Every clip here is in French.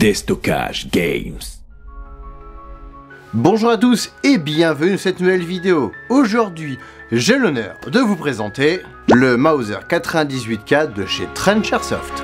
Déstockage Games. Bonjour à tous et bienvenue dans cette nouvelle vidéo. Aujourd'hui, j'ai l'honneur de vous présenter le Mauser 98K de chez Trench Airsoft.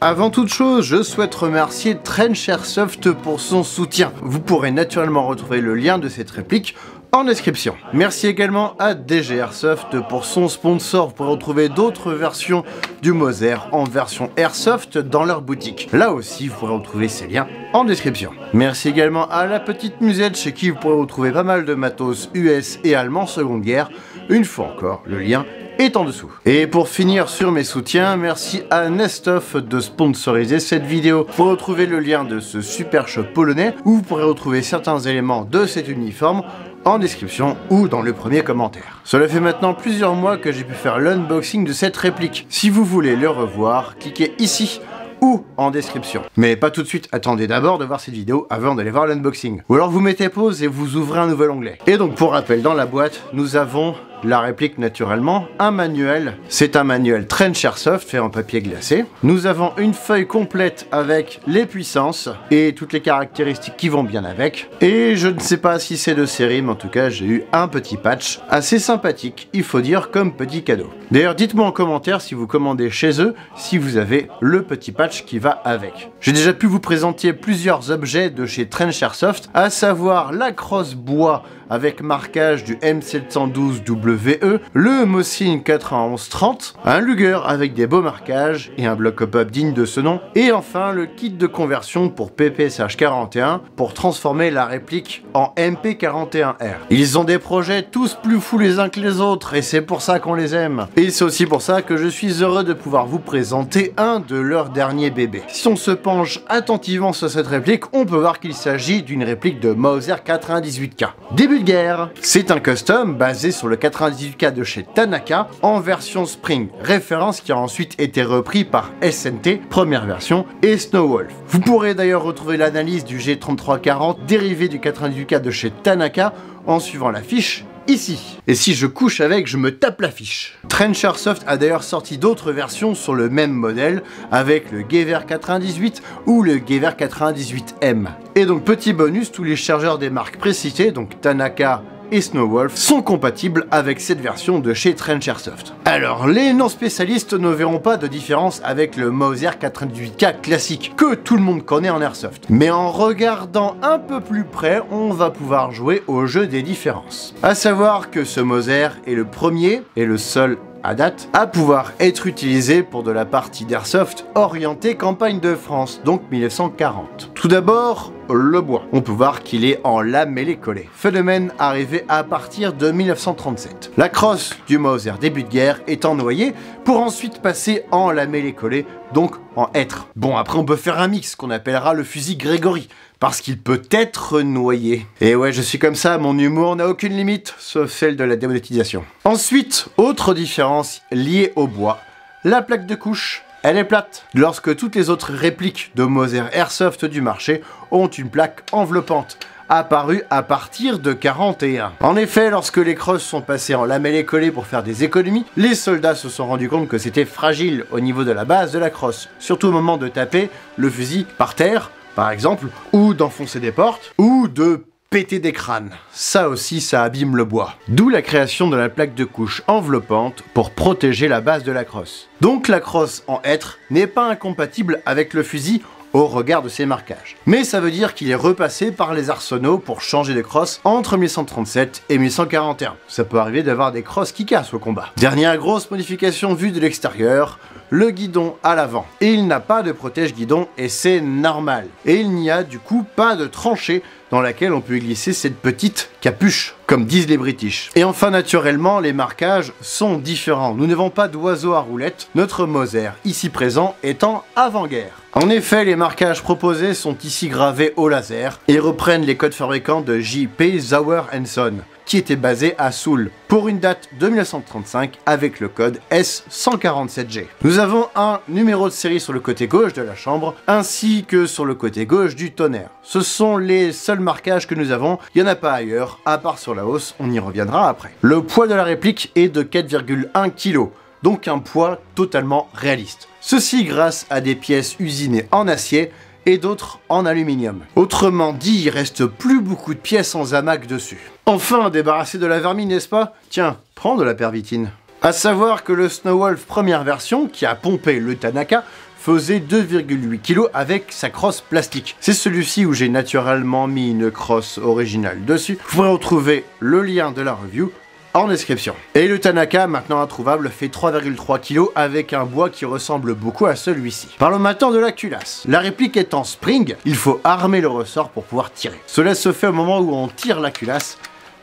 Avant toute chose, je souhaite remercier Trench Airsoft pour son soutien. Vous pourrez naturellement retrouver le lien de cette réplique en description. Merci également à DG Airsoft pour son sponsor. Vous pourrez retrouver d'autres versions du Mauser en version Airsoft dans leur boutique. Là aussi, vous pourrez retrouver ces liens en description. Merci également à La Petite Musette chez qui vous pourrez retrouver pas mal de matos US et allemand seconde guerre. Une fois encore, le lien est en dessous. Et pour finir sur mes soutiens, merci à Nestoff de sponsoriser cette vidéo. Pour retrouver le lien de ce super shop polonais où vous pourrez retrouver certains éléments de cet uniforme en description ou dans le premier commentaire. Cela fait maintenant plusieurs mois que j'ai pu faire l'unboxing de cette réplique. Si vous voulez le revoir, cliquez ici ou en description. Mais pas tout de suite, attendez d'abord de voir cette vidéo avant d'aller voir l'unboxing. Ou alors vous mettez pause et vous ouvrez un nouvel onglet. Et donc pour rappel, dans la boîte, nous avons la réplique naturellement, un manuel. C'est un manuel Trench Airsoft fait en papier glacé. Nous avons une feuille complète avec les puissances et toutes les caractéristiques qui vont bien avec. Et je ne sais pas si c'est de série, mais en tout cas j'ai eu un petit patch assez sympathique, il faut dire, comme petit cadeau. D'ailleurs dites-moi en commentaire si vous commandez chez eux, si vous avez le petit patch qui va avec. J'ai déjà pu vous présenter plusieurs objets de chez Trench Airsoft, à savoir la crosse bois avec marquage du M712WE, le Mosin 9130, un Luger avec des beaux marquages et un bloc hop-up digne de ce nom, et enfin le kit de conversion pour PPSH41 pour transformer la réplique en MP41R. Ils ont des projets tous plus fous les uns que les autres et c'est pour ça qu'on les aime. Et c'est aussi pour ça que je suis heureux de pouvoir vous présenter un de leurs derniers bébés. Si on se penche attentivement sur cette réplique, on peut voir qu'il s'agit d'une réplique de Mauser 98K. Début de guerre. C'est un custom basé sur le 98K de chez Tanaka en version Spring, référence qui a ensuite été repris par SNT, première version, et Snowwolf. Vous pourrez d'ailleurs retrouver l'analyse du G3340 dérivé du 98K de chez Tanaka en suivant la fiche ici. Et si je couche avec, je me tape la fiche. Trench Airsoft a d'ailleurs sorti d'autres versions sur le même modèle avec le Gewehr 98 ou le Gewehr 98M. Et donc petit bonus, tous les chargeurs des marques précitées, donc Tanaka et Snowwolf, sont compatibles avec cette version de chez Trench Airsoft. Alors, les non-spécialistes ne verront pas de différence avec le Mauser 98K classique, que tout le monde connaît en Airsoft. Mais en regardant un peu plus près, on va pouvoir jouer au jeu des différences. À savoir que ce Mauser est le premier et le seul à date, à pouvoir être utilisé pour de la partie d'airsoft orientée campagne de France, donc 1940. Tout d'abord, le bois. On peut voir qu'il est en lamellé-collé. Phénomène arrivé à partir de 1937. La crosse du Mauser début de guerre est en noyer pour ensuite passer en lamellé-collé, donc en hêtre. Bon, après on peut faire un mix qu'on appellera le fusil Grégory, parce qu'il peut être noyé. Et ouais, je suis comme ça, mon humour n'a aucune limite, sauf celle de la démonétisation. Ensuite, autre différence liée au bois, la plaque de couche. Elle est plate, lorsque toutes les autres répliques de Mauser Airsoft du marché ont une plaque enveloppante, apparue à partir de 41. En effet, lorsque les crosses sont passées en lamellé-collé pour faire des économies, les soldats se sont rendus compte que c'était fragile au niveau de la base de la crosse, surtout au moment de taper le fusil par terre, par exemple, ou d'enfoncer des portes, ou de péter des crânes. Ça aussi, ça abîme le bois. D'où la création de la plaque de couche enveloppante pour protéger la base de la crosse. Donc la crosse en hêtre n'est pas incompatible avec le fusil au regard de ses marquages. Mais ça veut dire qu'il est repassé par les arsenaux pour changer de crosse entre 1937 et 1941. Ça peut arriver d'avoir des crosses qui cassent au combat. Dernière grosse modification vue de l'extérieur, le guidon à l'avant. Et il n'a pas de protège-guidon et c'est normal. Et il n'y a du coup pas de tranchée dans laquelle on peut glisser cette petite capuche, comme disent les British. Et enfin, naturellement, les marquages sont différents. Nous n'avons pas d'oiseau à roulette, notre Mauser, ici présent, étant avant-guerre. En effet, les marquages proposés sont ici gravés au laser et reprennent les codes fabricants de J.P. Sauer & Son, qui était basé à Soule, pour une date de 1935 avec le code S147G. Nous avons un numéro de série sur le côté gauche de la chambre, ainsi que sur le côté gauche du tonnerre. Ce sont les seuls marquages que nous avons, il n'y en a pas ailleurs, à part sur la hausse, on y reviendra après. Le poids de la réplique est de 4,1 kg, donc un poids totalement réaliste. Ceci grâce à des pièces usinées en acier et d'autres en aluminium. Autrement dit, il reste plus beaucoup de pièces en zamac dessus. Enfin, débarrassé de la vermine, n'est-ce pas? Tiens, prends de la pervitine. À savoir que le Snowwolf première version, qui a pompé le Tanaka, faisait 2,8 kg avec sa crosse plastique. C'est celui-ci où j'ai naturellement mis une crosse originale dessus. Vous pourrez retrouver le lien de la review en description. Et le Tanaka, maintenant introuvable, fait 3,3 kg avec un bois qui ressemble beaucoup à celui-ci. Parlons maintenant de la culasse. La réplique est en spring, il faut armer le ressort pour pouvoir tirer. Cela se fait au moment où on tire la culasse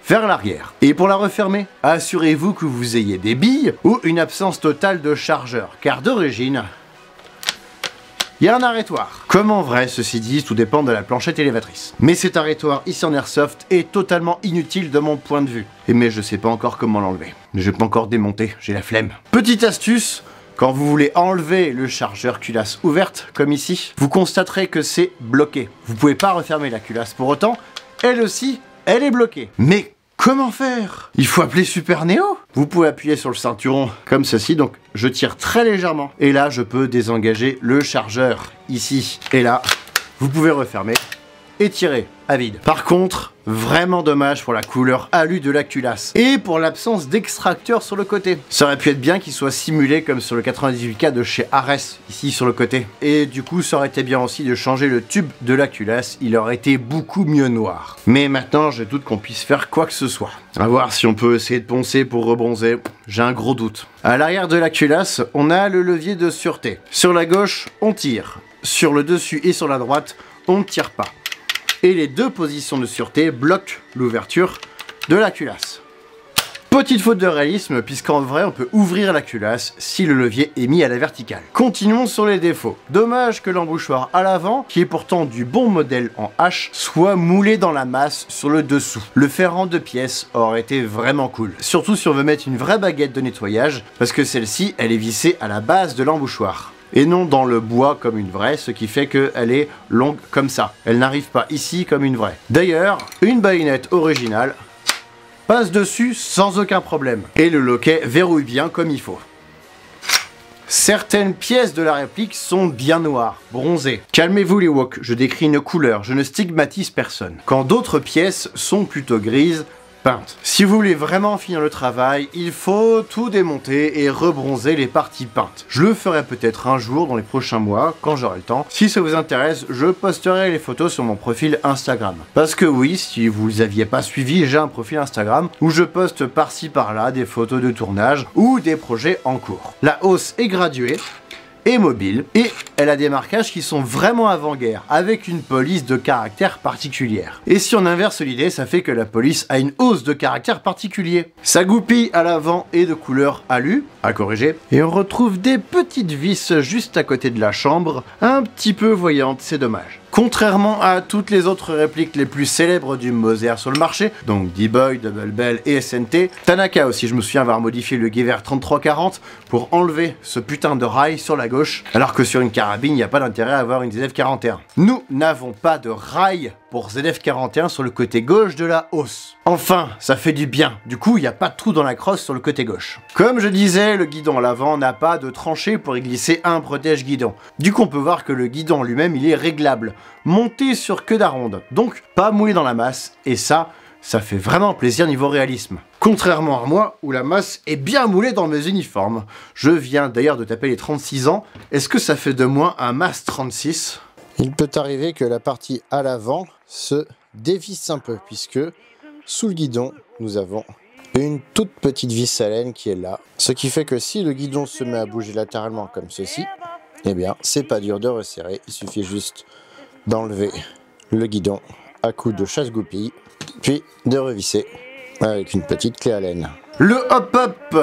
vers l'arrière. Et pour la refermer, assurez-vous que vous ayez des billes ou une absence totale de chargeur, car d'origine, il y a un arrêtoir. Comme en vrai, ceci dit, tout dépend de la planchette élévatrice. Mais cet arrêtoir ici en airsoft est totalement inutile de mon point de vue. Mais je sais pas encore comment l'enlever. Je vais pas encore démonter, j'ai la flemme. Petite astuce, quand vous voulez enlever le chargeur culasse ouverte, comme ici, vous constaterez que c'est bloqué. Vous pouvez pas refermer la culasse pour autant, elle aussi, elle est bloquée. Mais comment faire? Il faut appeler Super Neo. Vous pouvez appuyer sur le ceinturon comme ceci, donc je tire très légèrement. Et là, je peux désengager le chargeur ici. Et là, vous pouvez refermer et tirer à vide. Par contre, vraiment dommage pour la couleur alu de la culasse et pour l'absence d'extracteur sur le côté. Ça aurait pu être bien qu'il soit simulé comme sur le 98K de chez Ares, ici sur le côté. Et du coup, ça aurait été bien aussi de changer le tube de la culasse, il aurait été beaucoup mieux noir. Mais maintenant, je doute qu'on puisse faire quoi que ce soit. À voir si on peut essayer de poncer pour rebronzer, j'ai un gros doute. À l'arrière de la culasse, on a le levier de sûreté. Sur la gauche, on tire. Sur le dessus et sur la droite, on ne tire pas. Et les deux positions de sûreté bloquent l'ouverture de la culasse. Petite faute de réalisme, puisqu'en vrai on peut ouvrir la culasse si le levier est mis à la verticale. Continuons sur les défauts. Dommage que l'embouchoir à l'avant, qui est pourtant du bon modèle en H, soit moulé dans la masse sur le dessous. Le faire en deux pièces aurait été vraiment cool. Surtout si on veut mettre une vraie baguette de nettoyage, parce que celle-ci, elle est vissée à la base de l'embouchoir. Et non dans le bois comme une vraie, ce qui fait qu'elle est longue comme ça. Elle n'arrive pas ici comme une vraie. D'ailleurs, une baïonnette originale passe dessus sans aucun problème. Et le loquet verrouille bien comme il faut. Certaines pièces de la réplique sont bien noires, bronzées. Calmez-vous les woks, je décris une couleur, je ne stigmatise personne. Quand d'autres pièces sont plutôt grises, peintes. Si vous voulez vraiment finir le travail, il faut tout démonter et rebronzer les parties peintes. Je le ferai peut-être un jour dans les prochains mois, quand j'aurai le temps. Si ça vous intéresse, je posterai les photos sur mon profil Instagram. Parce que oui, si vous les aviez pas suivis, j'ai un profil Instagram où je poste par-ci par-là des photos de tournage ou des projets en cours. La hausse est graduée et mobile, et elle a des marquages qui sont vraiment avant-guerre, avec une police de caractère particulière. Et si on inverse l'idée, ça fait que la police a une hausse de caractère particulier. Sa goupille à l'avant est de couleur alu, à corriger, et on retrouve des petites vis juste à côté de la chambre, un petit peu voyantes, c'est dommage. Contrairement à toutes les autres répliques les plus célèbres du Moser sur le marché, donc D-Boy, Double Bell et SNT, Tanaka aussi, je me souviens avoir modifié le Gewehr 3340 pour enlever ce putain de rail sur la gauche, alors que sur une carabine, il n'y a pas d'intérêt à avoir une ZF41. Nous n'avons pas de rail pour ZF41 sur le côté gauche de la hausse. Enfin, ça fait du bien, du coup il n'y a pas de trou dans la crosse sur le côté gauche. Comme je disais, le guidon à l'avant n'a pas de tranchée pour y glisser un protège-guidon. Du coup on peut voir que le guidon lui-même il est réglable, monté sur queue d'aronde, donc pas mouillé dans la masse, et ça fait vraiment plaisir niveau réalisme. Contrairement à moi, où la masse est bien moulée dans mes uniformes. Je viens d'ailleurs de taper les 36 ans, est-ce que ça fait de moi un MAS 36 ? Il peut arriver que la partie à l'avant se dévisse un peu, puisque sous le guidon, nous avons une toute petite vis à laine qui est là. Ce qui fait que si le guidon se met à bouger latéralement comme ceci, eh bien, c'est pas dur de resserrer. Il suffit juste d'enlever le guidon à coup de chasse-goupille, puis de revisser avec une petite clé à laine. Le hop-up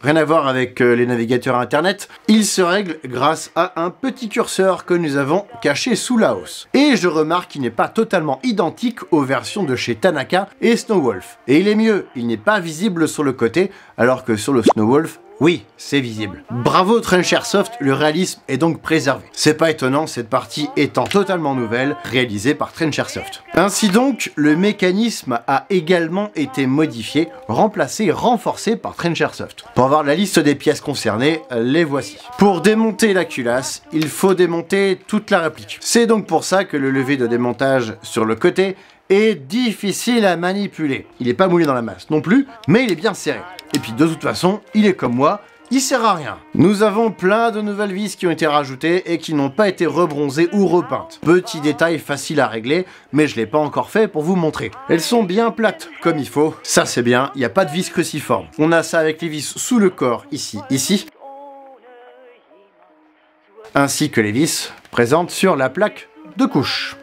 rien à voir avec les navigateurs internet, il se règle grâce à un petit curseur que nous avons caché sous la hausse. Et je remarque qu'il n'est pas totalement identique aux versions de chez Tanaka et Snowwolf. Et il est mieux, il n'est pas visible sur le côté, alors que sur le Snowwolf, oui, c'est visible. Bravo Trench Airsoft, le réalisme est donc préservé. C'est pas étonnant, cette partie étant totalement nouvelle, réalisée par Trench Airsoft. Ainsi donc, le mécanisme a également été modifié, remplacé et renforcé par Trench Airsoft. Pour avoir la liste des pièces concernées, les voici. Pour démonter la culasse, il faut démonter toute la réplique. C'est donc pour ça que le levier de démontage sur le côté est difficile à manipuler. Il n'est pas moulé dans la masse non plus, mais il est bien serré. Et puis de toute façon, il est comme moi, il sert à rien. Nous avons plein de nouvelles vis qui ont été rajoutées et qui n'ont pas été rebronzées ou repeintes. Petit détail facile à régler, mais je ne l'ai pas encore fait pour vous montrer. Elles sont bien plates, comme il faut. Ça c'est bien, il n'y a pas de vis cruciforme. On a ça avec les vis sous le corps, ici, ainsi que les vis présentes sur la plaque de couche.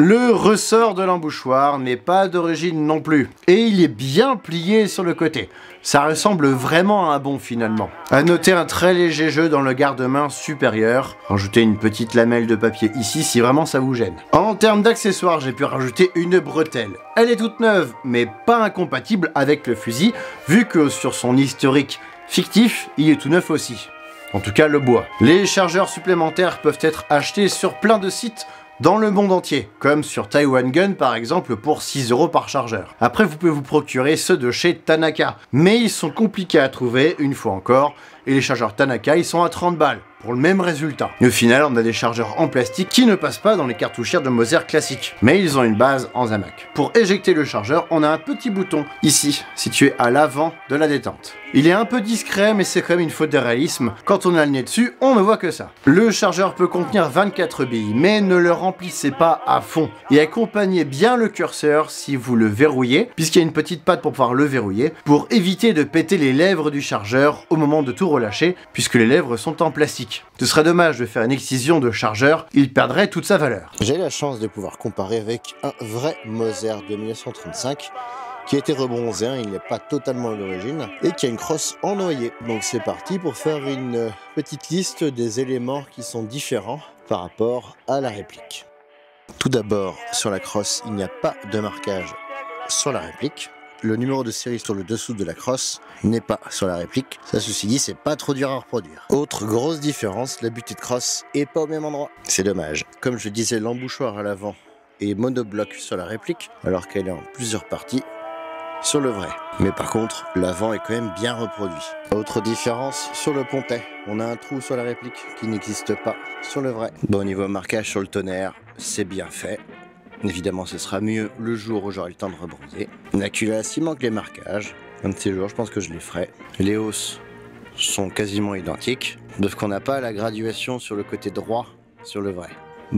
Le ressort de l'embouchoir n'est pas d'origine non plus, et il est bien plié sur le côté. Ça ressemble vraiment à un bon finalement. À noter un très léger jeu dans le garde-main supérieur. Rajoutez une petite lamelle de papier ici si vraiment ça vous gêne. En termes d'accessoires, j'ai pu rajouter une bretelle. Elle est toute neuve, mais pas incompatible avec le fusil, vu que sur son historique fictif, il est tout neuf aussi. En tout cas le bois. Les chargeurs supplémentaires peuvent être achetés sur plein de sites dans le monde entier, comme sur Taiwan Gun par exemple pour 6 € par chargeur. Après vous pouvez vous procurer ceux de chez Tanaka, mais ils sont compliqués à trouver une fois encore, et les chargeurs Tanaka ils sont à 30 balles, pour le même résultat. Et au final on a des chargeurs en plastique qui ne passent pas dans les cartouchières de Moser classiques, mais ils ont une base en Zamac. Pour éjecter le chargeur, on a un petit bouton ici, situé à l'avant de la détente. Il est un peu discret, mais c'est quand même une faute de réalisme. Quand on a le nez dessus, on ne voit que ça. Le chargeur peut contenir 24 billes, mais ne le remplissez pas à fond. Et accompagnez bien le curseur si vous le verrouillez, puisqu'il y a une petite patte pour pouvoir le verrouiller, pour éviter de péter les lèvres du chargeur au moment de tout relâcher, puisque les lèvres sont en plastique. Ce serait dommage de faire une excision de chargeur, il perdrait toute sa valeur. J'ai la chance de pouvoir comparer avec un vrai Moser de 1935, qui a été rebronzé, hein, il n'est pas totalement d'origine, et qui a une crosse en noyer. Donc c'est parti pour faire une petite liste des éléments qui sont différents par rapport à la réplique. Tout d'abord, sur la crosse, il n'y a pas de marquage sur la réplique. Le numéro de série sur le dessous de la crosse n'est pas sur la réplique. Ça, ceci dit, c'est pas trop dur à reproduire. Autre grosse différence, la butée de crosse est pas au même endroit. C'est dommage. Comme je disais, l'embouchoir à l'avant est monobloc sur la réplique, alors qu'elle est en plusieurs parties sur le vrai. Mais par contre, l'avant est quand même bien reproduit. Autre différence, sur le pontet, on a un trou sur la réplique qui n'existe pas sur le vrai. Bon, au niveau marquage sur le tonnerre, c'est bien fait. Évidemment, ce sera mieux le jour où j'aurai le temps de rebronzer. La culasse, il manque les marquages. Un de ces jours, je pense que je les ferai. Les hausses sont quasiment identiques, sauf qu'on n'a pas la graduation sur le côté droit sur le vrai.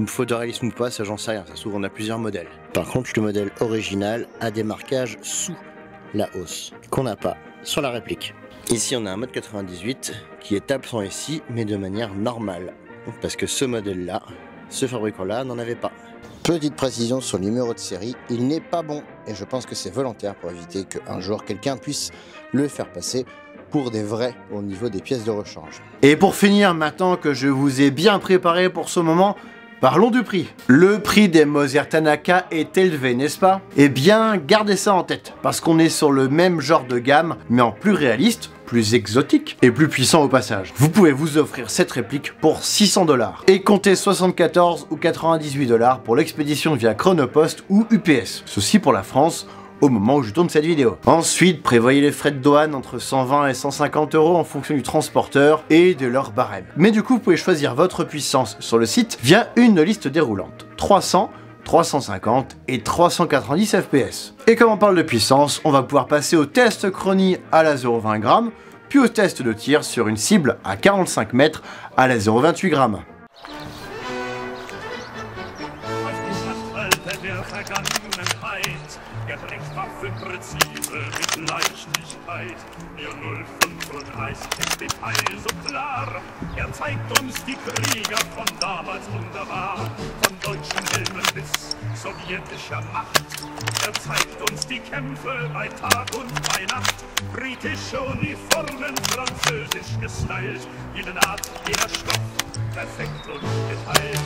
Faute de réalisme ou pas, ça j'en sais rien, ça s'ouvre, on a plusieurs modèles. Par contre, le modèle original a des marquages sous la hausse, qu'on n'a pas sur la réplique. Ici, on a un mode 98 qui est absent ici, mais de manière normale. Parce que ce modèle-là, ce fabricant-là n'en avait pas. Petite précision sur le numéro de série, il n'est pas bon. Et je pense que c'est volontaire pour éviter qu'un jour quelqu'un puisse le faire passer pour des vrais au niveau des pièces de rechange. Et pour finir, maintenant que je vous ai bien préparé pour ce moment, parlons du prix. Le prix des Moser Tanaka est élevé, n'est-ce pas? Eh bien, gardez ça en tête, parce qu'on est sur le même genre de gamme, mais en plus réaliste, plus exotique et plus puissant au passage. Vous pouvez vous offrir cette réplique pour 600 $, et comptez 74 ou 98 $ pour l'expédition via Chronopost ou UPS. Ceci pour la France, au moment où je tourne cette vidéo. Ensuite, prévoyez les frais de douane entre 120 et 150 € en fonction du transporteur et de leur barème. Mais du coup, vous pouvez choisir votre puissance sur le site via une liste déroulante. 300, 350 et 390 fps. Et comme on parle de puissance, on va pouvoir passer au test chronie à la 0,20 g, puis au test de tir sur une cible à 45 mètres à la 0,28 g. vergangenen Zeit. Waffenpräzise mit Leichtigkeit. Der 035 im Detail so klar. Er zeigt uns die Krieger von damals wunderbar. Von deutschen Helmen bis sowjetischer Macht. Er zeigt uns die Kämpfe bei Tag und bei Nacht. Britische Uniformen, französisch gestylt. Jede Naht, jeder Stoff, perfekt und geteilt.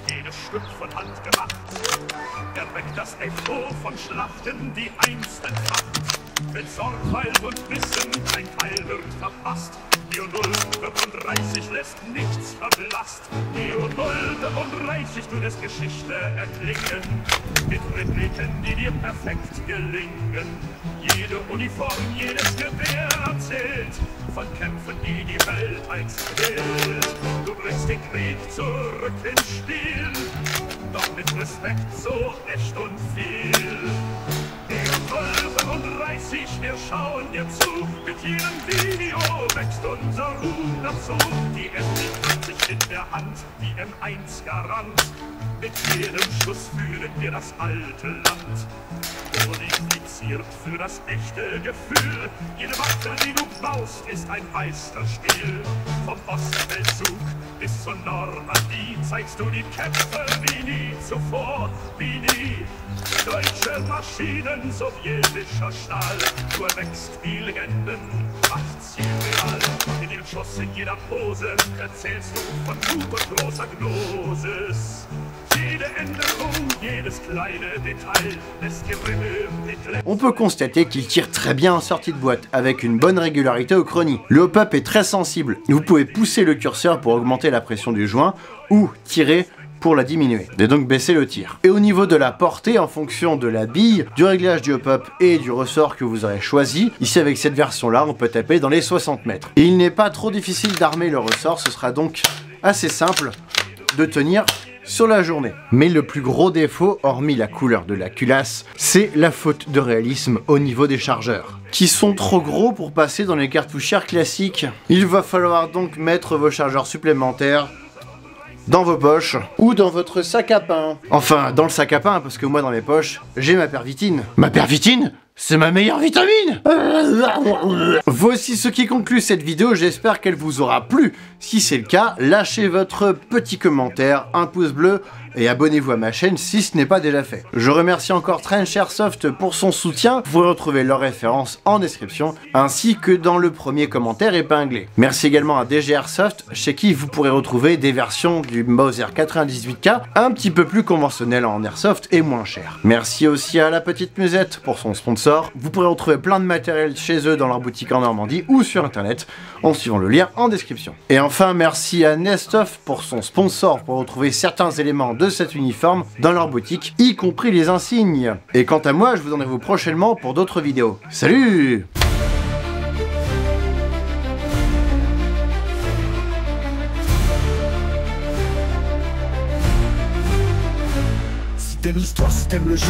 Jedes Stück von Hand gemacht. Er weckt das Echo von Schlachten, die einst entfacht. Mit Sorgfalt und Wissen, kein Teil wird verpasst. Neo 035 lässt nichts verblasst. Neo 035, du lässt Geschichte erklingen. Mit Repliken, die dir perfekt gelingen. Jede Uniform, jedes Gewehr erzählt von Kämpfen, die die Welt einst quält. Du bringst den Krieg zurück in Stil, doch mit Respekt so echt und viel. Neo 035, wir schauen dir zu. Mit jedem Video wächst unser Ruhm dazu. Die MG-20 in der Hand, die M1 Garant. Mit jedem Schuss fühlen wir das alte Land. Modifiziert für das echte Gefühl. Jede Waffe, die du baust, ist ein Meisterspiel. Vom Ostfeldzug bis zur Normandie zeigst du die Kämpfe wie nie zuvor, wie nie. Deutsche Maschinen, sowjetischer Stahl. Du erwächst die Legenden, macht's sie real. In jedem Schuss, in jeder Pose erzählst du von supergroßer Gnosis. Jede Änderung, jedes kleine Detail lässt Gerimmel mit. On peut constater qu'il tire très bien en sortie de boîte, avec une bonne régularité au chrony. Le hop-up est très sensible, vous pouvez pousser le curseur pour augmenter la pression du joint, ou tirer pour la diminuer, et donc baisser le tir. Et au niveau de la portée, en fonction de la bille, du réglage du hop-up et du ressort que vous aurez choisi, ici avec cette version-là, on peut taper dans les 60 mètres. Et il n'est pas trop difficile d'armer le ressort, ce sera donc assez simple de tenir sur la journée. Mais le plus gros défaut, hormis la couleur de la culasse, c'est la faute de réalisme au niveau des chargeurs, qui sont trop gros pour passer dans les cartouchières classiques. Il va falloir donc mettre vos chargeurs supplémentaires dans vos poches ou dans votre sac à pain. Enfin, dans le sac à pain, parce que moi dans mes poches, j'ai ma pervitine. Ma pervitine ? C'est ma meilleure vitamine! Voici ce qui conclut cette vidéo, j'espère qu'elle vous aura plu. Si c'est le cas, lâchez votre petit commentaire, un pouce bleu et abonnez-vous à ma chaîne si ce n'est pas déjà fait. Je remercie encore Trench Airsoft pour son soutien, vous pourrez retrouver leurs références en description, ainsi que dans le premier commentaire épinglé. Merci également à DG Airsoft, chez qui vous pourrez retrouver des versions du Mauser 98K, un petit peu plus conventionnelles en Airsoft et moins chères. Merci aussi à la Petite Musette pour son sponsor, vous pourrez retrouver plein de matériel chez eux dans leur boutique en Normandie ou sur internet, en suivant le lien en description. Et enfin, merci à Nestoff pour son sponsor pour retrouver certains éléments de cet uniforme dans leur boutique, y compris les insignes. Et quant à moi, je vous en retrouve prochainement pour d'autres vidéos. Salut! T'aimes l'histoire, si t'aimes le jeu,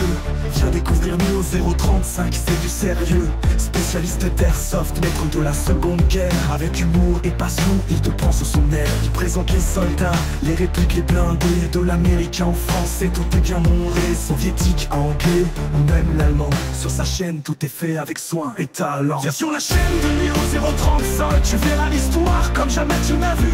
viens découvrir Neo 035, c'est du sérieux. Spécialiste d'airsoft, maître de la seconde guerre. Avec humour et passion, il te prend sous son aile. Il présente les soldats, les répliques, les blindés. De l'américain en français, tout est bien montré. Soviétique, anglais, ou même l'allemand. Sur sa chaîne, tout est fait avec soin et talent. Viens sur la chaîne de Neo 035, tu verras l'histoire comme jamais tu n'as vu.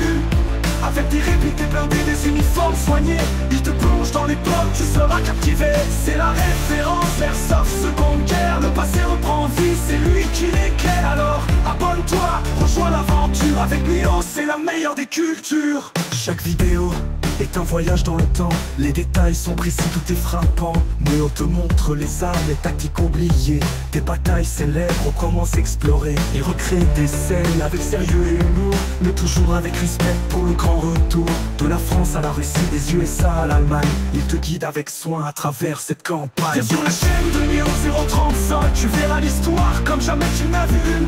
Avec des répliques, des blindés, des uniformes soignés. Il te plonge dans l'époque, tu seras captivé. C'est la référence, Airsoft, seconde guerre. Le passé reprend vie, c'est lui qui l'éclaire. Alors abonne-toi, rejoins l'aventure. Avec Neo, c'est la meilleure des cultures. Chaque vidéo est un voyage dans le temps. Les détails sont précis, tout est frappant. Neo te montre les armes, les tactiques oubliées. Des batailles célèbres, on commence à explorer et recréer des scènes avec sérieux et humour, mais toujours avec respect pour le grand retour. De la France à la Russie, des USA à l'Allemagne, il te guide avec soin à travers cette campagne. Viens sur la chaîne de Neo 035, tu verras l'histoire comme jamais tu n'as vu.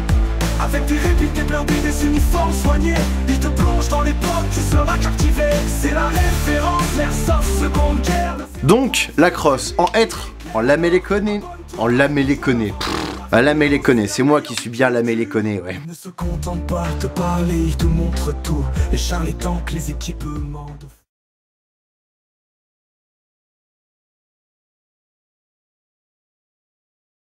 Avec des répliques, des blindés, des uniformes soignés. Il te plonge dans l'époque, tu seras captivé. C'est la référence, l'Airsoft, seconde guerre. Donc, la crosse, en être, en laméléconé. En laméléconé. À laméléconé, c'est moi qui suis bien laméléconé, ouais. Il ne se contente pas de te parler, il te montre tout. Les chars, les tanks, les équipements de